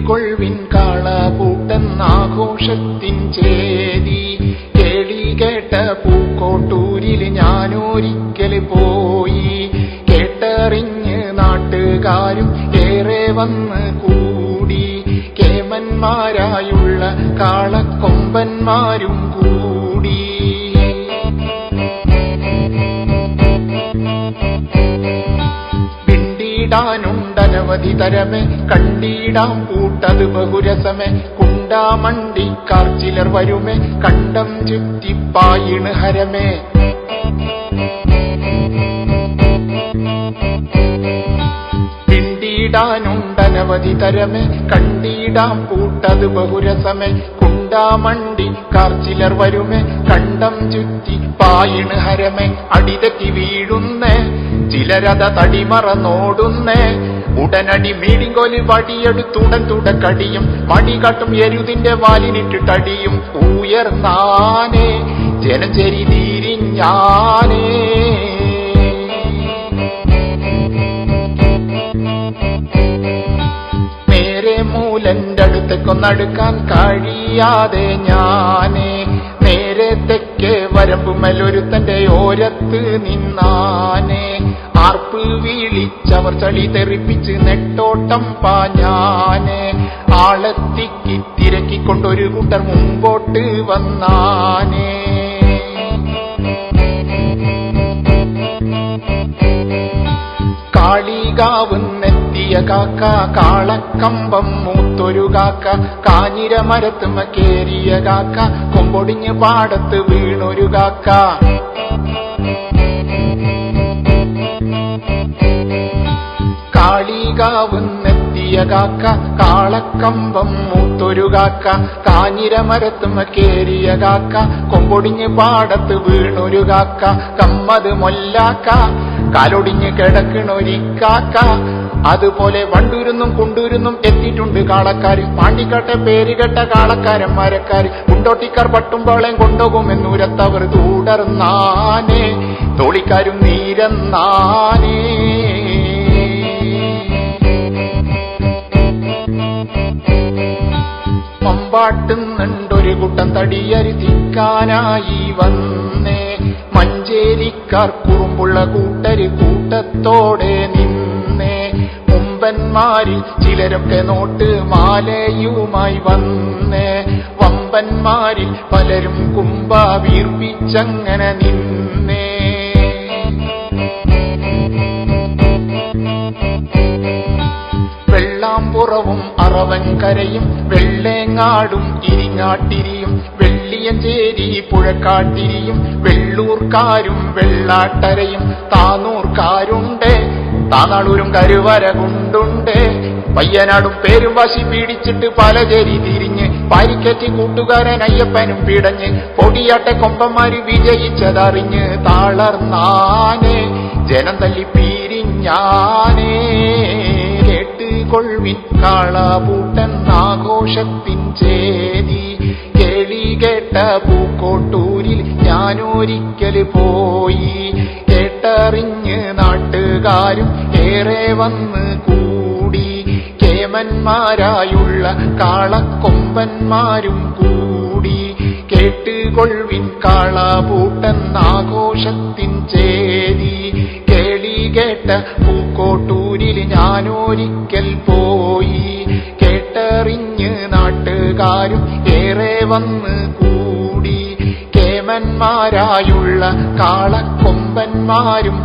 കേട്ടുകൊൾവിൻ കാളപൂട്ടെന്നാഘോഷത്തിൻ ചേരി കേളി കേട്ട പൂക്കോട്ടൂരിൽ ഞാനൊരിക്കൽ പോയി. കേട്ടറിഞ്ഞ് നാട്ടുകാരും ഏറെ വന്ന് കൂടി. കേമന്മാരായുള്ള കാളക്കൊമ്പന്മാരും കൂടി. ണ്ടനവധി തരമേ കണ്ടിടാം പൂട്ടത് ബഹുരസമേ. കുണ്ടാമണ്ടിക്കാർ ചിലർ വരുമേ കണ്ടം ചുറ്റിപ്പായിണ് ഹരമേ. പിണ്ടിടാനുണ്ടനവധി തരമേ കണ്ടിടാം പൂട്ടത് ബഹുരസമേ. കുണ്ടാമണ്ടിക്കാർ ചിലർ വരുമേ കണ്ടം ചുറ്റിപ്പായിണ് ഹരമേ. അടിതെറ്റി വീഴുന്നേ ചിലരത തടിമറന്നോടുന്നേ. ഉടനടി മീടിങ്കോലി വടിയെടുത്തുടൻ തുടക്കടിയും മടികാട്ടും എരുതിന്റെ വാലിനിട്ടിട്ടടിയും. ഉയർന്നാനേ ജനം ചെരി തിരിഞ്ഞാനേ. നേരെ മൂലന്റെ അടുത്തേക്കൊന്നടുക്കാൻ കഴിയാതെ ഞാനേ നേരെ തെക്കേ വരമ്പുമലൊരുത്തന്റെ ഓരത്ത് നിന്നാനേ. ആർപ്പ് വീളിച്ചവർ ചളി തെറിപ്പിച്ച് നെട്ടോട്ടം പാഞ്ഞാനേ. ആളെത്തിക്കി തിരക്കിക്കൊണ്ടൊരു കൂട്ടർ മുമ്പോട്ട് വന്നാനേ. കാളികാവുന്നെത്തിയ കാക്ക കാളക്കമ്പം മൂത്തൊരു കാക്ക. കാഞ്ഞിരമരത്തുമ കേറിയ കാക്ക കൊമ്പൊടിഞ്ഞ് പാടത്ത് വീണൊരു കാക്ക. കാളികാവുന്നെത്തിയ കാക്ക കാളക്കമ്പം മൂത്തൊരു കാക്ക. കാഞ്ഞിരമരത്തുമ കേറിയ കാക്ക കൊമ്പൊടിഞ്ഞ് പാടത്ത് വീണൊരു കാക്ക. കമ്മത് മൊല്ലാക്ക കാലൊടിഞ്ഞ് കിടക്കണൊരിക്കാക്ക. അതുപോലെ വണ്ടൂരുന്നും കുണ്ടൂരുന്നും എത്തിയിട്ടുണ്ട് കാളക്കാര്. പാണ്ടിക്കാട്ടെ പേരുകെട്ട കാളക്കാരൻ മരക്കാര്. കുണ്ടോട്ടിക്കാർ പട്ടുമ്പോളേം കൊണ്ടുപോകുമെന്നൂരത്തവർ തുടർന്നാനേ. തോളിക്കാരും നീരന്നാനേ. മമ്പാട്ടുന്നുണ്ടൊരു കൂട്ടം തടിയരുതിക്കാനായി വന്നേ. മഞ്ചേരിക്കാർ കുറുമ്പുള്ള കൂട്ടര് കൂട്ടത്തോടെ നിന്നേ. മുമ്പന്മാരിൽ ചിലരൊക്കെ നോട്ട് മാലയുമായി വന്നേ. വമ്പന്മാരിൽ പലരും കുംഭ വീർപ്പിച്ചങ്ങനെ നിന്നേ. വെള്ളാമ്പുറവും അറവൻകരയും വെള്ളേങ്ങാടും ഇരിങ്ങാട്ടിരിയും വെള്ളിയഞ്ചേരി പുഴക്കാട്ടിരിയും വെള്ളൂർക്കാരും വെള്ളാട്ടരയും താനൂർക്കാരുണ്ട്. താനാളൂരും കരുവരകുണ്ടുണ്ട്. പയ്യനാടും പേരും വാശി പീഡിച്ചിട്ട് പലചേരി തിരിഞ്ഞ് പാരിക്കറ്റി കൂട്ടുകാരൻ അയ്യപ്പനും പിടഞ്ഞ് പൊടിയാട്ടെ കൊമ്പന്മാര് വിജയിച്ചതറിഞ്ഞ് താളർന്നാനേ ജനം തല്ലി പിരിഞ്ഞാനേ. കേട്ടുകൊൾവിൻ കാളപൂട്ടെന്നാഘോഷത്തിൻ ചേരി കേളി കേട്ട പൂക്കോട്ടൂരിൽ ഞാനൊരിക്കൽ പോയി. കേട്ടറിഞ്ഞ് നാട്ടുകാരും ഏറെ വന്ന് കൂടി. കേമന്മാരായുള്ള കാളക്കൊമ്പന്മാരും കൂടി. കേട്ടുകൊൾവിൻ കാളപൂട്ടെന്നാഘോഷത്തിൻ ചേരി കേളി കേട്ട പൂക്കോട്ടൂരിൽ ഞാനൊരിക്കൽ പോയി. കേട്ടറിഞ്ഞ് നാട്ടുകാരും ഏറെ വന്ന് കൂടി. കേമന്മാരായുള്ള കാളക്കൊമ്പന്മാരും